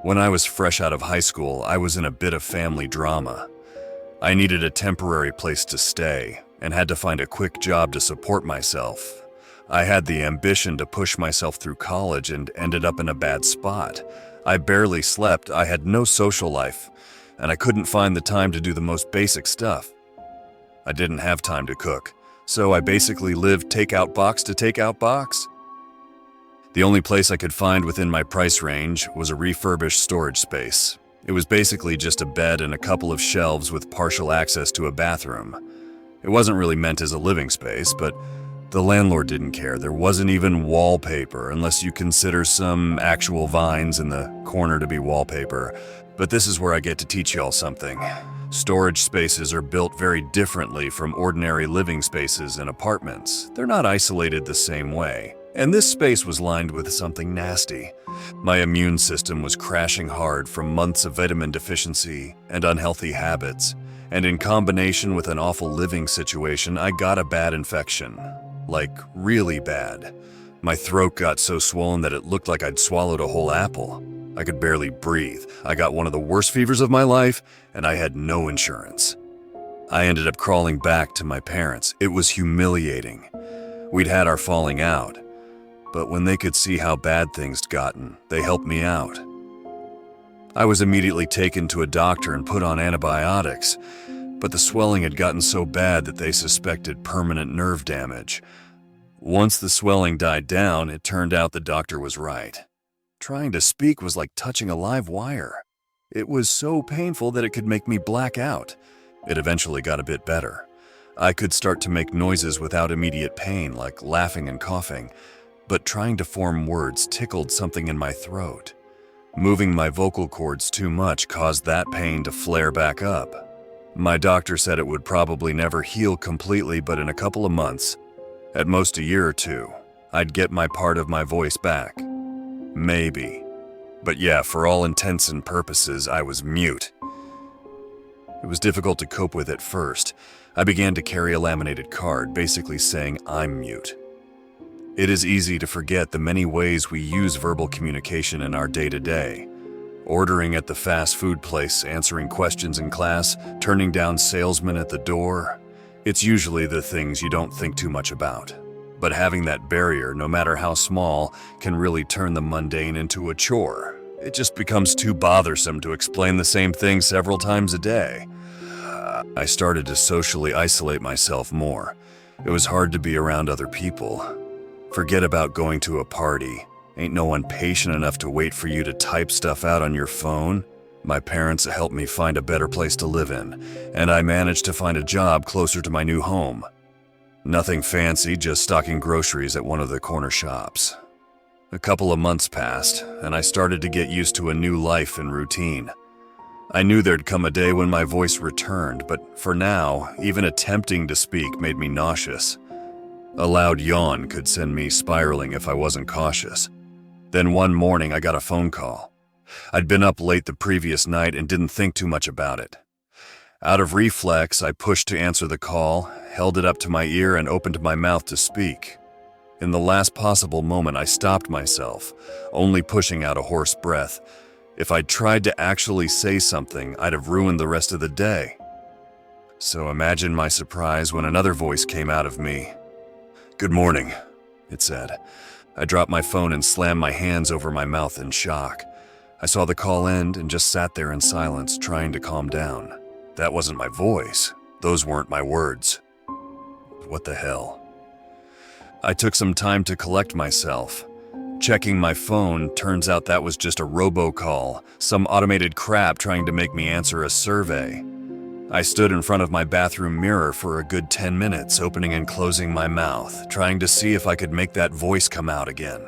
When I was fresh out of high school, I was in a bit of family drama. I needed a temporary place to stay and had to find a quick job to support myself. I had the ambition to push myself through college and ended up in a bad spot. I barely slept, I had no social life, and I couldn't find the time to do the most basic stuff. I didn't have time to cook, so I basically lived takeout box to takeout box. The only place I could find within my price range was a refurbished storage space. It was basically just a bed and a couple of shelves with partial access to a bathroom. It wasn't really meant as a living space, but the landlord didn't care. There wasn't even wallpaper, unless you consider some actual vines in the corner to be wallpaper. But this is where I get to teach y'all something. Storage spaces are built very differently from ordinary living spaces in apartments. They're not isolated the same way. And this space was lined with something nasty. My immune system was crashing hard from months of vitamin deficiency and unhealthy habits. And in combination with an awful living situation, I got a bad infection. Like, really bad. My throat got so swollen that it looked like I'd swallowed a whole apple. I could barely breathe. I got one of the worst fevers of my life, and I had no insurance. I ended up crawling back to my parents. It was humiliating. We'd had our falling out, but when they could see how bad things gotten, they helped me out. I was immediately taken to a doctor and put on antibiotics, but the swelling had gotten so bad that they suspected permanent nerve damage. Once the swelling died down, it turned out the doctor was right. Trying to speak was like touching a live wire. It was so painful that it could make me black out. It eventually got a bit better. I could start to make noises without immediate pain, like laughing and coughing, but trying to form words tickled something in my throat. Moving my vocal cords too much caused that pain to flare back up. My doctor said it would probably never heal completely, but in a couple of months, at most a year or two, I'd get my part of my voice back. Maybe. But yeah, for all intents and purposes, I was mute. It was difficult to cope with at first. I began to carry a laminated card, basically saying I'm mute. It is easy to forget the many ways we use verbal communication in our day-to-day. Ordering at the fast food place, answering questions in class, turning down salesmen at the door. It's usually the things you don't think too much about. But having that barrier, no matter how small, can really turn the mundane into a chore. It just becomes too bothersome to explain the same thing several times a day. I started to socially isolate myself more. It was hard to be around other people. Forget about going to a party. Ain't no one patient enough to wait for you to type stuff out on your phone. My parents helped me find a better place to live in, and I managed to find a job closer to my new home. Nothing fancy, just stocking groceries at one of the corner shops. A couple of months passed, and I started to get used to a new life and routine. I knew there'd come a day when my voice returned, but for now, even attempting to speak made me nauseous. A loud yawn could send me spiraling if I wasn't cautious. Then one morning I got a phone call. I'd been up late the previous night and didn't think too much about it. Out of reflex, I pushed to answer the call, held it up to my ear, and opened my mouth to speak. In the last possible moment, I stopped myself, only pushing out a hoarse breath. If I'd tried to actually say something, I'd have ruined the rest of the day. So imagine my surprise when another voice came out of me. "Good morning," it said. I dropped my phone and slammed my hands over my mouth in shock. I saw the call end and just sat there in silence, trying to calm down. That wasn't my voice. Those weren't my words. What the hell? I took some time to collect myself. Checking my phone, turns out that was just a robocall, some automated crap trying to make me answer a survey. I stood in front of my bathroom mirror for a good 10 minutes, opening and closing my mouth, trying to see if I could make that voice come out again.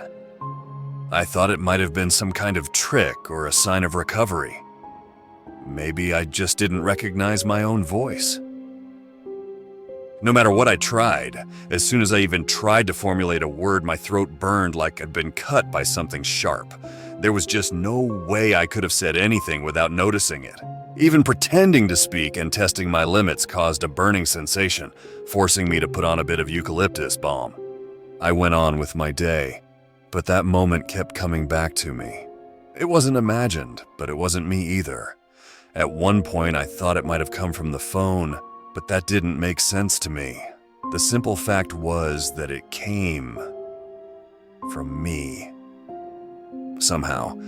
I thought it might have been some kind of trick or a sign of recovery. Maybe I just didn't recognize my own voice. No matter what I tried, as soon as I even tried to formulate a word, my throat burned like I'd been cut by something sharp. There was just no way I could have said anything without noticing it. Even pretending to speak and testing my limits caused a burning sensation, forcing me to put on a bit of eucalyptus balm. I went on with my day, but that moment kept coming back to me. It wasn't imagined, but it wasn't me either. At one point, I thought it might have come from the phone, but that didn't make sense to me. The simple fact was that it came from me. Somehow,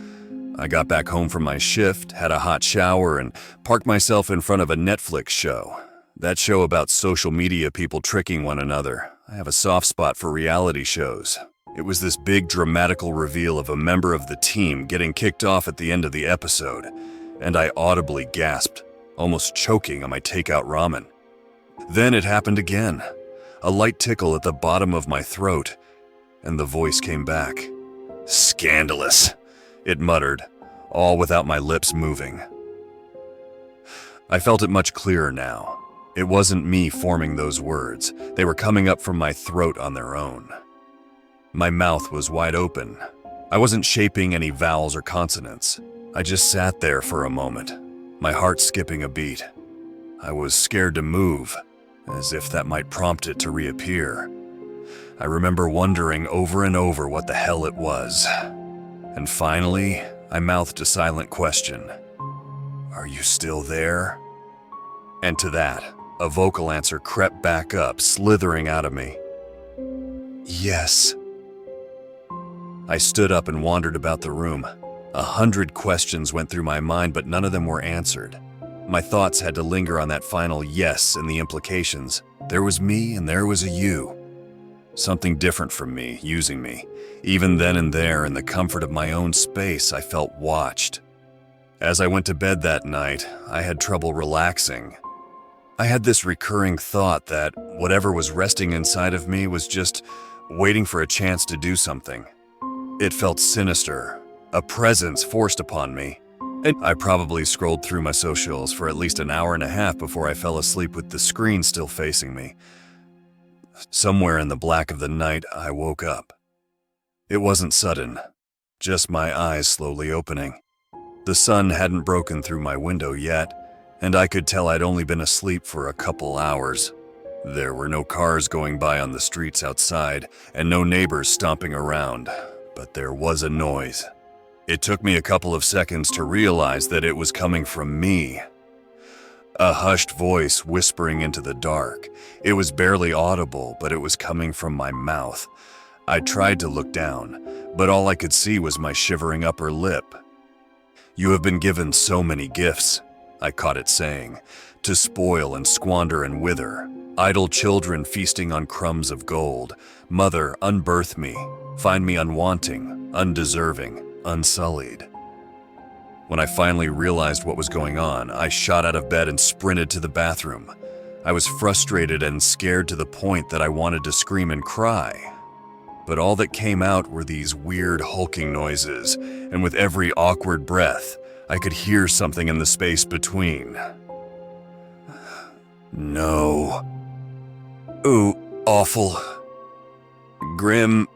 I got back home from my shift, had a hot shower, and parked myself in front of a Netflix show. That show about social media people tricking one another. I have a soft spot for reality shows. It was this big dramatical reveal of a member of the team getting kicked off at the end of the episode, and I audibly gasped, almost choking on my takeout ramen. Then it happened again. A light tickle at the bottom of my throat, and the voice came back. "Scandalous," it muttered, all without my lips moving. I felt it much clearer now. It wasn't me forming those words. They were coming up from my throat on their own. My mouth was wide open. I wasn't shaping any vowels or consonants. I just sat there for a moment, my heart skipping a beat. I was scared to move, as if that might prompt it to reappear. I remember wondering over and over what the hell it was. And finally, I mouthed a silent question. "Are you still there?" And to that, a vocal answer crept back up, slithering out of me. "Yes." I stood up and wandered about the room. 100 questions went through my mind, but none of them were answered. My thoughts had to linger on that final yes and the implications. There was me and there was a you. Something different from me, using me. Even then and there, in the comfort of my own space, I felt watched. As I went to bed that night, I had trouble relaxing. I had this recurring thought that whatever was resting inside of me was just waiting for a chance to do something. It felt sinister, a presence forced upon me. And I probably scrolled through my socials for at least an hour and a half before I fell asleep with the screen still facing me. Somewhere in the black of the night, I woke up. It wasn't sudden, just my eyes slowly opening. The sun hadn't broken through my window yet, and I could tell I'd only been asleep for a couple hours. There were no cars going by on the streets outside, and no neighbors stomping around, but there was a noise. It took me a couple of seconds to realize that it was coming from me. A hushed voice whispering into the dark. It was barely audible, but it was coming from my mouth. I tried to look down, but all I could see was my shivering upper lip. "You have been given so many gifts," I caught it saying, "to spoil and squander and wither. Idle children feasting on crumbs of gold. Mother, unbirth me. Find me unwanting, undeserving, unsullied." When I finally realized what was going on, I shot out of bed and sprinted to the bathroom. I was frustrated and scared to the point that I wanted to scream and cry. But all that came out were these weird hulking noises, and with every awkward breath, I could hear something in the space between. No. Ooh, awful. Grim.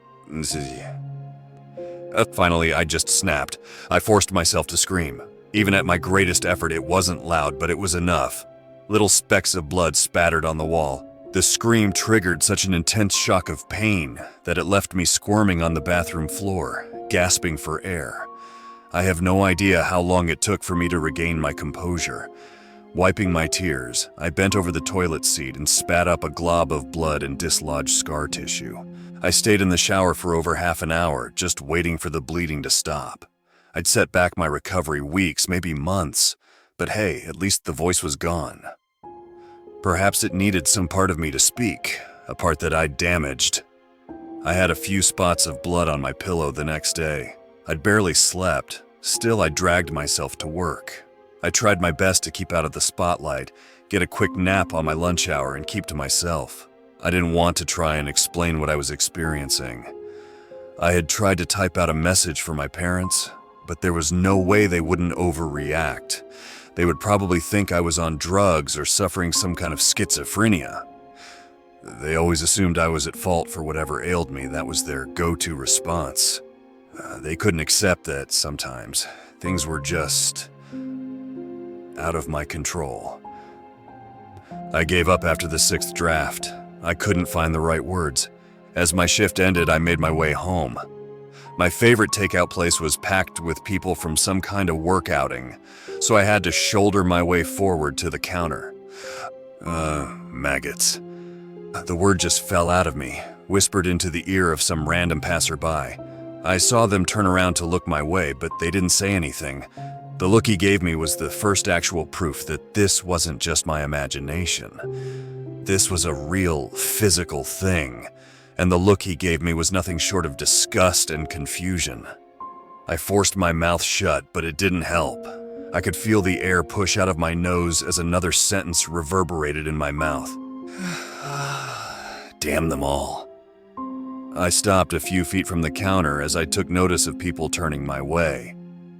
Finally, I just snapped. I forced myself to scream. Even at my greatest effort, it wasn't loud, but it was enough. Little specks of blood spattered on the wall. The scream triggered such an intense shock of pain that it left me squirming on the bathroom floor, gasping for air. I have no idea how long it took for me to regain my composure. Wiping my tears, I bent over the toilet seat and spat up a glob of blood and dislodged scar tissue. I stayed in the shower for over half an hour, just waiting for the bleeding to stop. I'd set back my recovery weeks, maybe months, but hey, at least the voice was gone. Perhaps it needed some part of me to speak, a part that I'd damaged. I had a few spots of blood on my pillow the next day. I'd barely slept, still I dragged myself to work. I tried my best to keep out of the spotlight, get a quick nap on my lunch hour, and keep to myself. I didn't want to try and explain what I was experiencing. I had tried to type out a message for my parents, but there was no way they wouldn't overreact. They would probably think I was on drugs or suffering some kind of schizophrenia. They always assumed I was at fault for whatever ailed me. That was their go-to response. They couldn't accept that sometimes things were just out of my control. I gave up after the 6th draft. I couldn't find the right words. As my shift ended, I made my way home. My favorite takeout place was packed with people from some kind of work outing, so I had to shoulder my way forward to the counter. Maggots. The word just fell out of me, whispered into the ear of some random passerby. I saw them turn around to look my way, but they didn't say anything. The look he gave me was the first actual proof that this wasn't just my imagination. This was a real, physical thing, and the look he gave me was nothing short of disgust and confusion. I forced my mouth shut, but it didn't help. I could feel the air push out of my nose as another sentence reverberated in my mouth. Damn them all. I stopped a few feet from the counter as I took notice of people turning my way.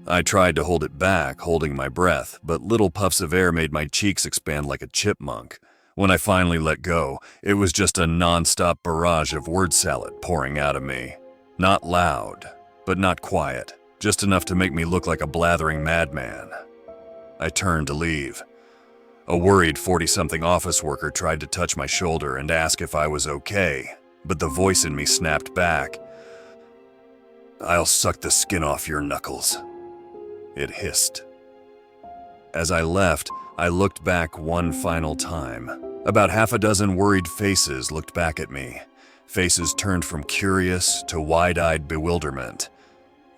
I tried to hold it back, holding my breath, but little puffs of air made my cheeks expand like a chipmunk. When I finally let go, it was just a non-stop barrage of word salad pouring out of me. Not loud, but not quiet, just enough to make me look like a blathering madman. I turned to leave. A worried 40-something office worker tried to touch my shoulder and ask if I was okay, but the voice in me snapped back. "I'll suck the skin off your knuckles," it hissed. As I left, I looked back one final time. About half a dozen worried faces looked back at me. Faces turned from curious to wide-eyed bewilderment.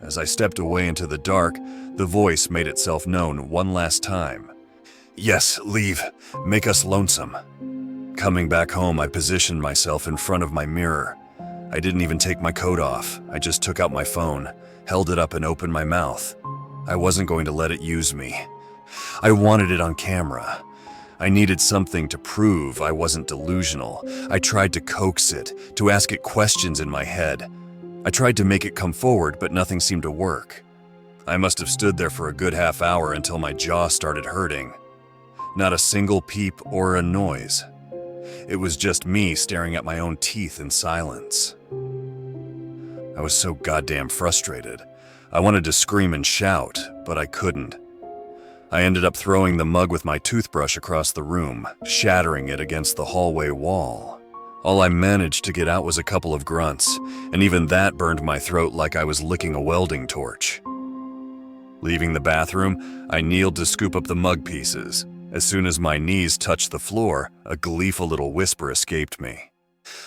As I stepped away into the dark, the voice made itself known one last time. "Yes, leave. Make us lonesome." Coming back home, I positioned myself in front of my mirror. I didn't even take my coat off. I just took out my phone, held it up and opened my mouth. I wasn't going to let it use me. I wanted it on camera. I needed something to prove I wasn't delusional. I tried to coax it, to ask it questions in my head. I tried to make it come forward, but nothing seemed to work. I must have stood there for a good half hour until my jaw started hurting. Not a single peep or a noise. It was just me staring at my own teeth in silence. I was so goddamn frustrated. I wanted to scream and shout, but I couldn't. I ended up throwing the mug with my toothbrush across the room, shattering it against the hallway wall. All I managed to get out was a couple of grunts, and even that burned my throat like I was licking a welding torch. Leaving the bathroom, I kneeled to scoop up the mug pieces. As soon as my knees touched the floor, a gleeful little whisper escaped me.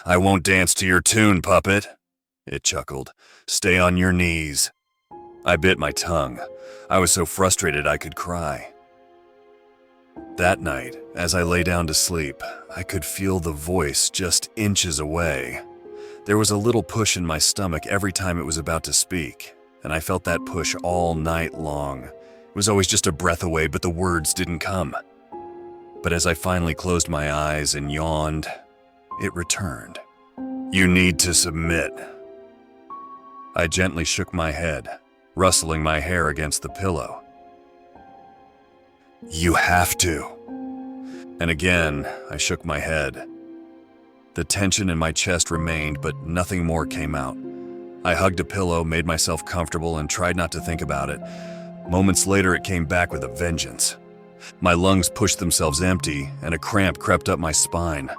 "I won't dance to your tune, puppet," it chuckled. "Stay on your knees." I bit my tongue. I was so frustrated I could cry. That night, as I lay down to sleep, I could feel the voice just inches away. There was a little push in my stomach every time it was about to speak, and I felt that push all night long. It was always just a breath away, but the words didn't come. But as I finally closed my eyes and yawned, it returned. "You need to submit." I gently shook my head, rustling my hair against the pillow. "You have to." And again, I shook my head. The tension in my chest remained, but nothing more came out. I hugged a pillow, made myself comfortable, and tried not to think about it. Moments later, it came back with a vengeance. My lungs pushed themselves empty, and a cramp crept up my spine.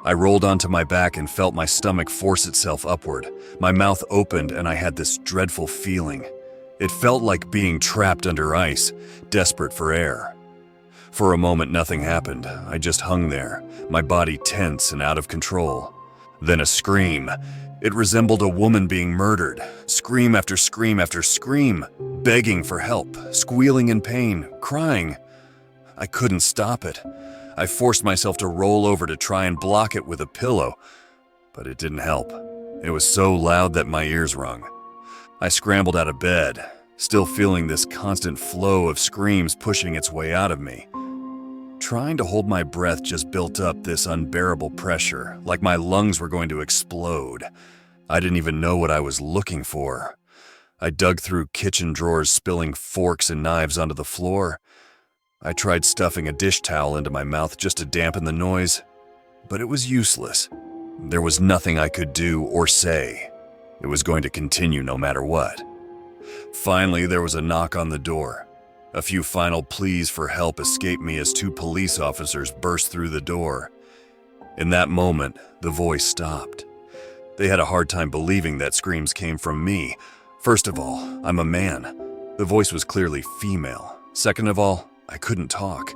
I rolled onto my back and felt my stomach force itself upward. My mouth opened, and I had this dreadful feeling. It felt like being trapped under ice, desperate for air. For a moment, nothing happened. I just hung there, my body tense and out of control. Then a scream. It resembled a woman being murdered. Scream after scream after scream, begging for help, squealing in pain, crying. I couldn't stop it. I forced myself to roll over to try and block it with a pillow, but it didn't help. It was so loud that my ears rung. I scrambled out of bed, still feeling this constant flow of screams pushing its way out of me. Trying to hold my breath just built up this unbearable pressure, like my lungs were going to explode. I didn't even know what I was looking for. I dug through kitchen drawers, spilling forks and knives onto the floor. I tried stuffing a dish towel into my mouth just to dampen the noise, but it was useless. There was nothing I could do or say. It was going to continue no matter what. Finally, there was a knock on the door. A few final pleas for help escaped me as two police officers burst through the door. In that moment, the voice stopped. They had a hard time believing that screams came from me. First of all, I'm a man. The voice was clearly female. Second of all, I couldn't talk.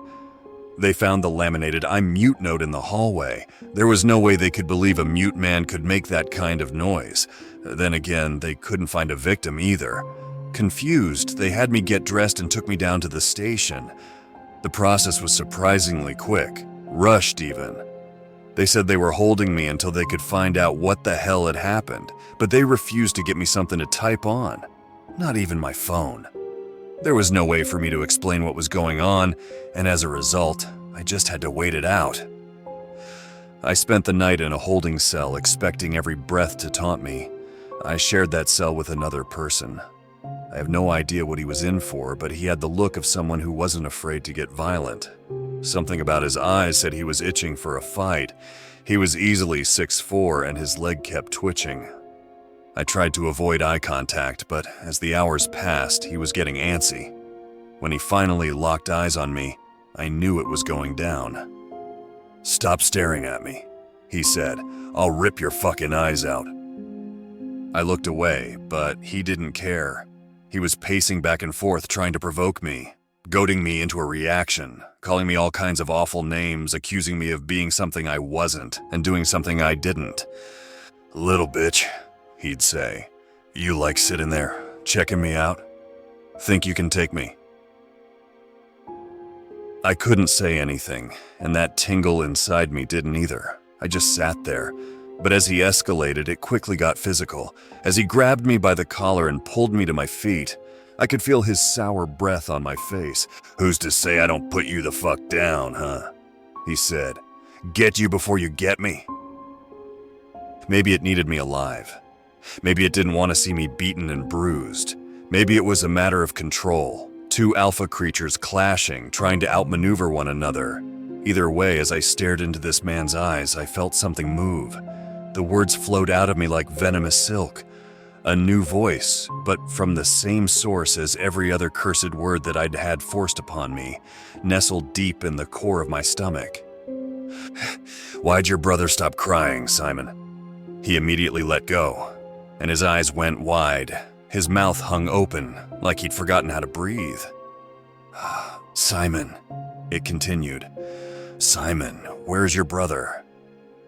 They found the laminated "I'm mute" note in the hallway. There was no way they could believe a mute man could make that kind of noise. Then again, they couldn't find a victim either. Confused, they had me get dressed and took me down to the station. The process was surprisingly quick, rushed even. They said they were holding me until they could find out what the hell had happened, but they refused to get me something to type on. Not even my phone. There was no way for me to explain what was going on, and as a result, I just had to wait it out. I spent the night in a holding cell, expecting every breath to taunt me. I shared that cell with another person. I have no idea what he was in for, but he had the look of someone who wasn't afraid to get violent. Something about his eyes said he was itching for a fight. He was easily 6'4", and his leg kept twitching. I tried to avoid eye contact, but as the hours passed, he was getting antsy. When he finally locked eyes on me, I knew it was going down. "Stop staring at me," he said. "I'll rip your fucking eyes out." I looked away, but he didn't care. He was pacing back and forth trying to provoke me, goading me into a reaction, calling me all kinds of awful names, accusing me of being something I wasn't and doing something I didn't. "Little bitch," he'd say. "You like sitting there, checking me out? Think you can take me?" I couldn't say anything, and that tingle inside me didn't either. I just sat there. But as he escalated, it quickly got physical. As he grabbed me by the collar and pulled me to my feet, I could feel his sour breath on my face. "Who's to say I don't put you the fuck down, huh?" he said. "Get you before you get me." Maybe it needed me alive. Maybe it didn't want to see me beaten and bruised. Maybe it was a matter of control. Two alpha creatures clashing, trying to outmaneuver one another. Either way, as I stared into this man's eyes, I felt something move. The words flowed out of me like venomous silk. A new voice, but from the same source as every other cursed word that I'd had forced upon me, nestled deep in the core of my stomach. "Why'd your brother stop crying, Simon?" He immediately let go, and his eyes went wide. His mouth hung open, like he'd forgotten how to breathe. "Simon," it continued. "Simon, where's your brother?"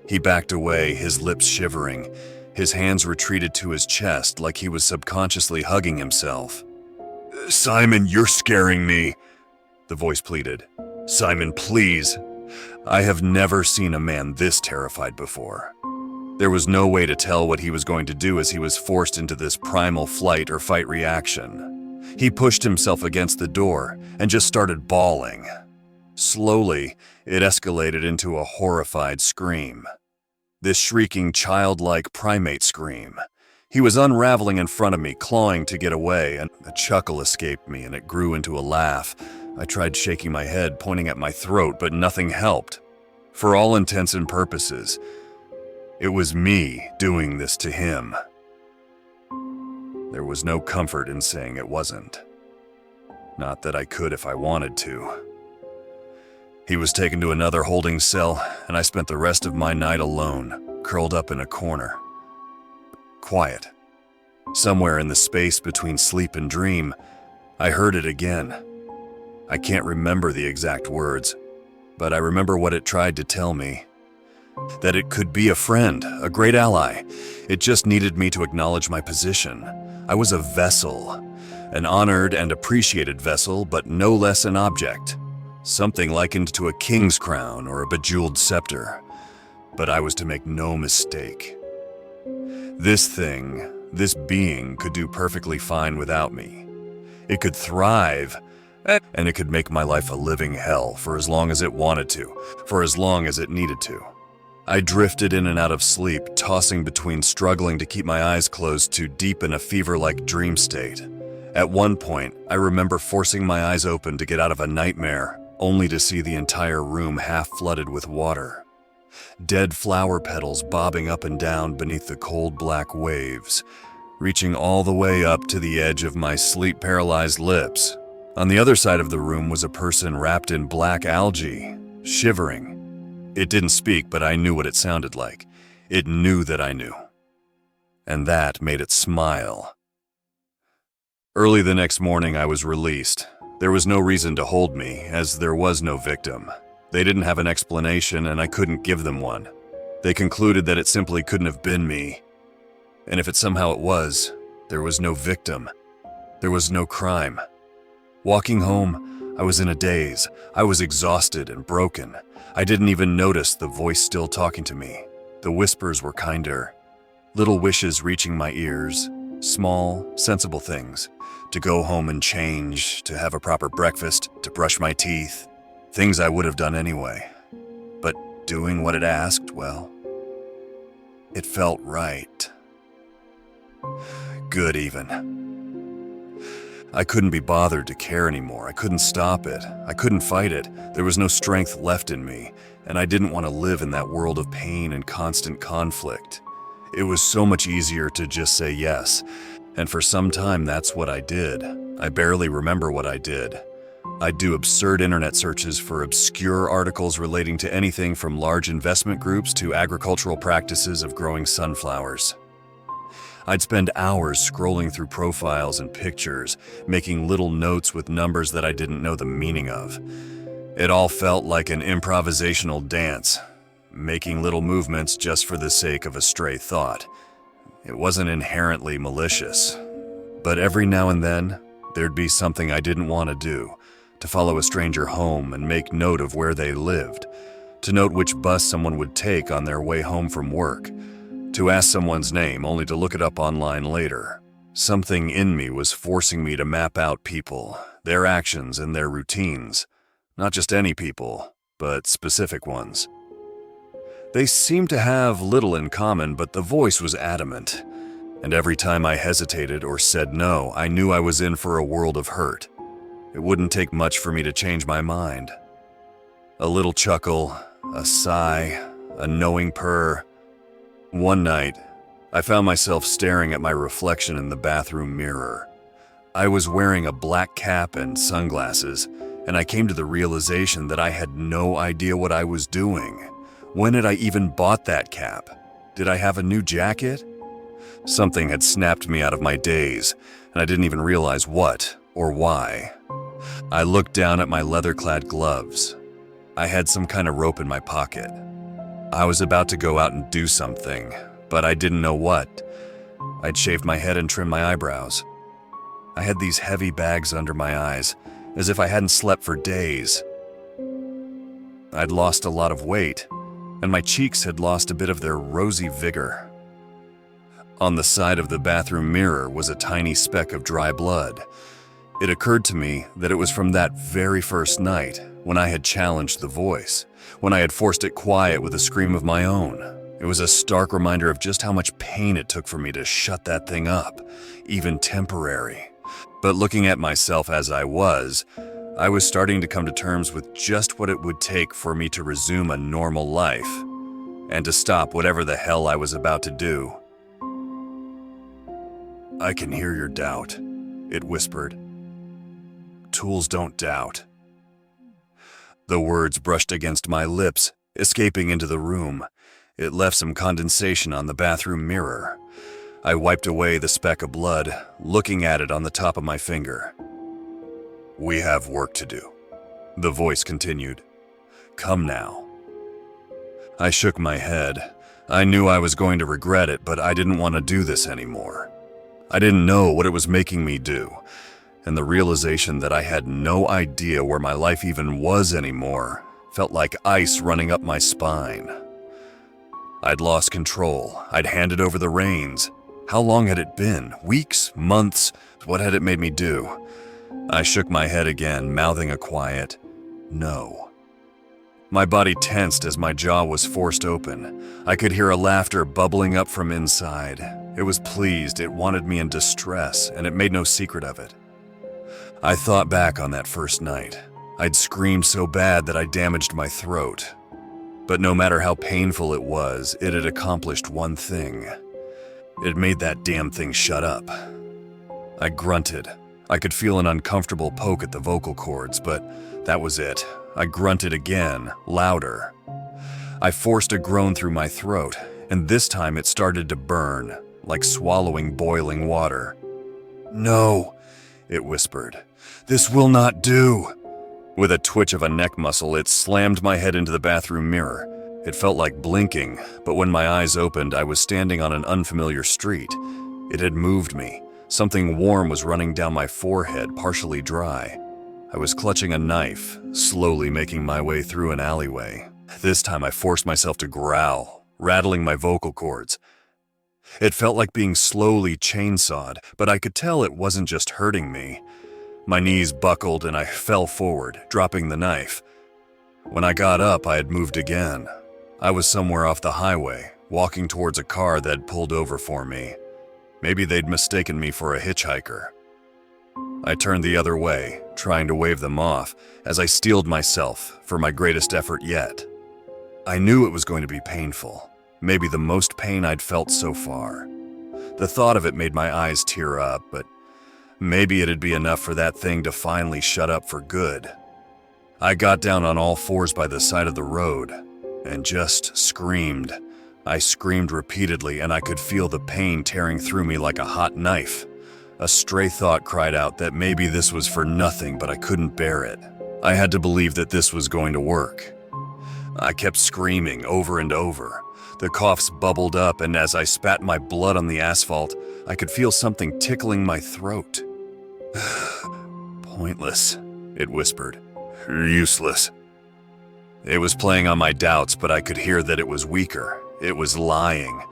He backed away, his lips shivering. His hands retreated to his chest like he was subconsciously hugging himself. "Simon, you're scaring me," the voice pleaded. "Simon, please." I have never seen a man this terrified before. There was no way to tell what he was going to do as he was forced into this primal flight or fight reaction. He pushed himself against the door and just started bawling. Slowly, it escalated into a horrified scream. This shrieking, childlike primate scream. He was unraveling in front of me, clawing to get away, and a chuckle escaped me and it grew into a laugh. I tried shaking my head, pointing at my throat, but nothing helped. For all intents and purposes, it was me doing this to him. There was no comfort in saying it wasn't. Not that I could if I wanted to. He was taken to another holding cell, and I spent the rest of my night alone, curled up in a corner. Quiet. Somewhere in the space between sleep and dream, I heard it again. I can't remember the exact words, but I remember what it tried to tell me. That it could be a friend, a great ally. It just needed me to acknowledge my position. I was a vessel, an honored and appreciated vessel, but no less an object. Something likened to a king's crown or a bejeweled scepter. But I was to make no mistake. This thing, this being, could do perfectly fine without me. It could thrive, and it could make my life a living hell for as long as it wanted to, for as long as it needed to. I drifted in and out of sleep, tossing between struggling to keep my eyes closed to deep in a fever-like dream state. At one point, I remember forcing my eyes open to get out of a nightmare, only to see the entire room half flooded with water. Dead flower petals bobbing up and down beneath the cold black waves, reaching all the way up to the edge of my sleep-paralyzed lips. On the other side of the room was a person wrapped in black algae, shivering. It didn't speak, but I knew what it sounded like. It knew that I knew. and that made it smile. Early the next morning, I was released. There was no reason to hold me, as there was no victim. They didn't have an explanation, and I couldn't give them one. They concluded that it simply couldn't have been me. And if it somehow it was, there was no victim. There was no crime. Walking home, I was in a daze. I was exhausted and broken. I didn't even notice the voice still talking to me. The whispers were kinder. Little wishes reaching my ears. Small, sensible things. To go home and change, to have a proper breakfast, to brush my teeth. Things I would have done anyway. But doing what it asked, well, it felt right. Good even. I couldn't be bothered to care anymore. I couldn't stop it. I couldn't fight it. There was no strength left in me, and I didn't want to live in that world of pain and constant conflict. It was so much easier to just say yes, and for some time that's what I did. I barely remember what I did. I'd do absurd internet searches for obscure articles relating to anything from large investment groups to agricultural practices of growing sunflowers. I'd spend hours scrolling through profiles and pictures, making little notes with numbers that I didn't know the meaning of. It all felt like an improvisational dance, making little movements just for the sake of a stray thought. It wasn't inherently malicious, but every now and then, there'd be something I didn't want to do. To follow a stranger home and make note of where they lived, to note which bus someone would take on their way home from work, to ask someone's name only to look it up online later. Something in me was forcing me to map out people, their actions and their routines. Not just any people, but specific ones. They seemed to have little in common, but the voice was adamant. And every time I hesitated or said no, I knew I was in for a world of hurt. It wouldn't take much for me to change my mind. A little chuckle, a sigh, a knowing purr. One night, I found myself staring at my reflection in the bathroom mirror. I was wearing a black cap and sunglasses, and I came to the realization that I had no idea what I was doing. When had I even bought that cap? Did I have a new jacket? Something had snapped me out of my daze, and I didn't even realize what or why. I looked down at my leather-clad gloves. I had some kind of rope in my pocket. I was about to go out and do something, but I didn't know what. I'd shaved my head and trimmed my eyebrows. I had these heavy bags under my eyes, as if I hadn't slept for days. I'd lost a lot of weight, and my cheeks had lost a bit of their rosy vigor. On the side of the bathroom mirror was a tiny speck of dry blood. It occurred to me that it was from that very first night when I had challenged the voice, when I had forced it quiet with a scream of my own. It was a stark reminder of just how much pain it took for me to shut that thing up, even temporary. But looking at myself as I was starting to come to terms with just what it would take for me to resume a normal life and to stop whatever the hell I was about to do. "I can hear your doubt," it whispered. "Tools don't doubt." The words brushed against my lips, escaping into the room. It left some condensation on the bathroom mirror. I wiped away the speck of blood, looking at it on the top of my finger. "We have work to do," the voice continued. "Come now." I shook my head. I knew I was going to regret it, but I didn't want to do this anymore. I didn't know what it was making me do, and the realization that I had no idea where my life even was anymore felt like ice running up my spine. I'd lost control. I'd handed over the reins. How long had it been? Weeks? Months? What had it made me do? I shook my head again, mouthing a quiet no. My body tensed as my jaw was forced open. I could hear a laughter bubbling up from inside. It was pleased, it wanted me in distress, and it made no secret of it. I thought back on that first night. I'd screamed so bad that I damaged my throat. But no matter how painful it was, it had accomplished one thing. It made that damn thing shut up. I grunted. I could feel an uncomfortable poke at the vocal cords, but that was it. I grunted again, louder. I forced a groan through my throat, and this time it started to burn, like swallowing boiling water. "No," it whispered. "This will not do." With a twitch of a neck muscle, it slammed my head into the bathroom mirror. It felt like blinking, but when my eyes opened, I was standing on an unfamiliar street. It had moved me. Something warm was running down my forehead, partially dry. I was clutching a knife, slowly making my way through an alleyway. This time I forced myself to growl, rattling my vocal cords. It felt like being slowly chainsawed, but I could tell it wasn't just hurting me. My knees buckled and I fell forward, dropping the knife. When I got up, I had moved again. I was somewhere off the highway, walking towards a car that had pulled over for me. Maybe they'd mistaken me for a hitchhiker. I turned the other way, trying to wave them off, as I steeled myself for my greatest effort yet. I knew it was going to be painful, maybe the most pain I'd felt so far. The thought of it made my eyes tear up, but maybe it'd be enough for that thing to finally shut up for good. I got down on all fours by the side of the road and just screamed. I screamed repeatedly, and I could feel the pain tearing through me like a hot knife. A stray thought cried out that maybe this was for nothing, but I couldn't bear it. I had to believe that this was going to work. I kept screaming over and over. The coughs bubbled up, and as I spat my blood on the asphalt, I could feel something tickling my throat. "Pointless," it whispered. "Useless." It was playing on my doubts, but I could hear that it was weaker. It was lying,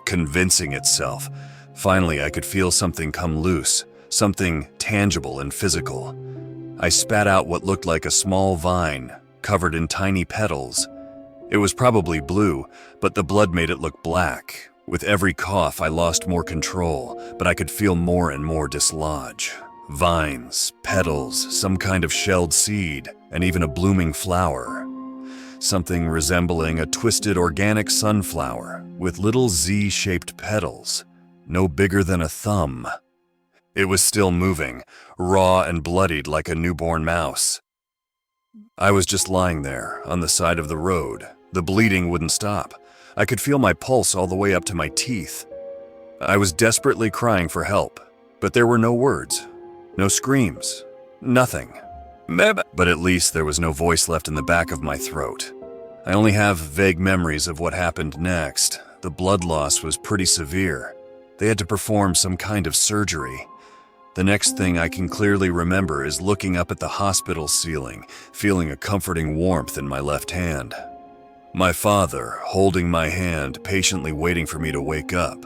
convincing itself. Finally, I could feel something come loose, something tangible and physical. I spat out what looked like a small vine, covered in tiny petals. It was probably blue, but the blood made it look black. With every cough, I lost more control, but I could feel more and more dislodge. Vines, petals, some kind of shelled seed, and even a blooming flower. Something resembling a twisted organic sunflower with little Z-shaped petals, no bigger than a thumb. It was still moving, raw and bloodied like a newborn mouse. I was just lying there on the side of the road. The bleeding wouldn't stop. I could feel my pulse all the way up to my teeth. I was desperately crying for help, but there were no words, no screams, nothing. But at least there was no voice left in the back of my throat. I only have vague memories of what happened next. The blood loss was pretty severe. They had to perform some kind of surgery. The next thing I can clearly remember is looking up at the hospital ceiling, feeling a comforting warmth in my left hand. My father, holding my hand, patiently waiting for me to wake up.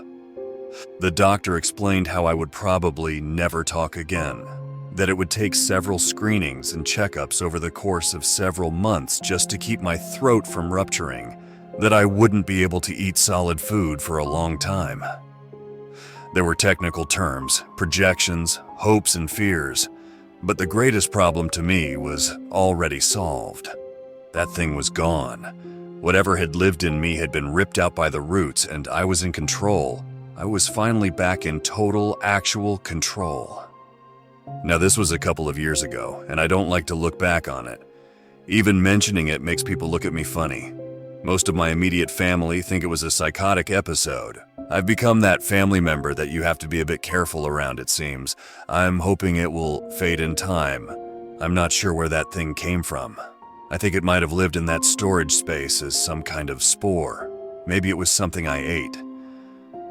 The doctor explained how I would probably never talk again, that it would take several screenings and checkups over the course of several months just to keep my throat from rupturing, that I wouldn't be able to eat solid food for a long time. There were technical terms, projections, hopes, and fears, but the greatest problem to me was already solved. That thing was gone. Whatever had lived in me had been ripped out by the roots, and I was in control. I was finally back in total, actual control. Now, this was a couple of years ago, and I don't like to look back on it. Even mentioning it makes people look at me funny. Most of my immediate family think it was a psychotic episode. I've become that family member that you have to be a bit careful around, it seems. I'm hoping it will fade in time. I'm not sure where that thing came from. I think it might have lived in that storage space as some kind of spore. Maybe it was something I ate.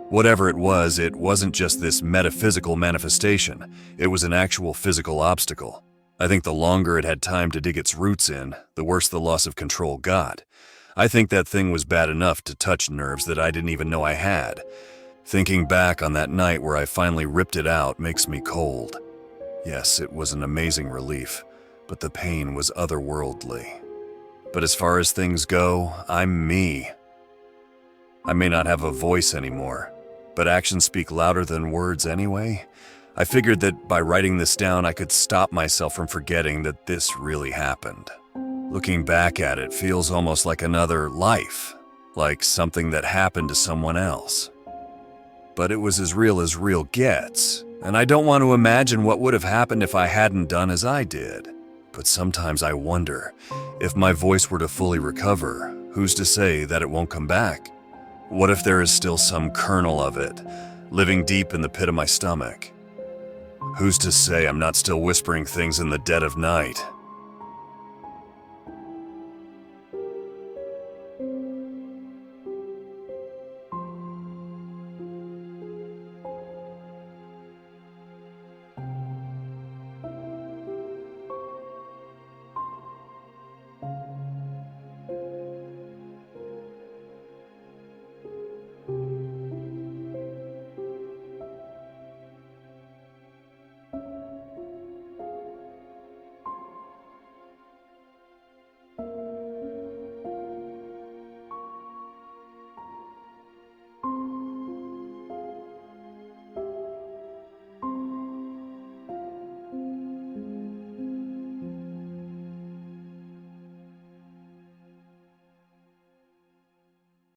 Whatever it wasn't just this metaphysical manifestation. It was an actual physical obstacle. I think the longer it had time to dig its roots in, the worse the loss of control got. I think that thing was bad enough to touch nerves that I didn't even know I had. Thinking back on that night where I finally ripped it out makes me cold. Yes, it was an amazing relief, but the pain was otherworldly. But as far as things go, I'm me. I may not have a voice anymore, but actions speak louder than words anyway. I figured that by writing this down, I could stop myself from forgetting that this really happened. Looking back at it feels almost like another life, like something that happened to someone else. But it was as real gets, and I don't want to imagine what would have happened if I hadn't done as I did. But sometimes I wonder, if my voice were to fully recover, who's to say that it won't come back? What if there is still some kernel of it, living deep in the pit of my stomach. Who's to say I'm not still whispering things in the dead of night?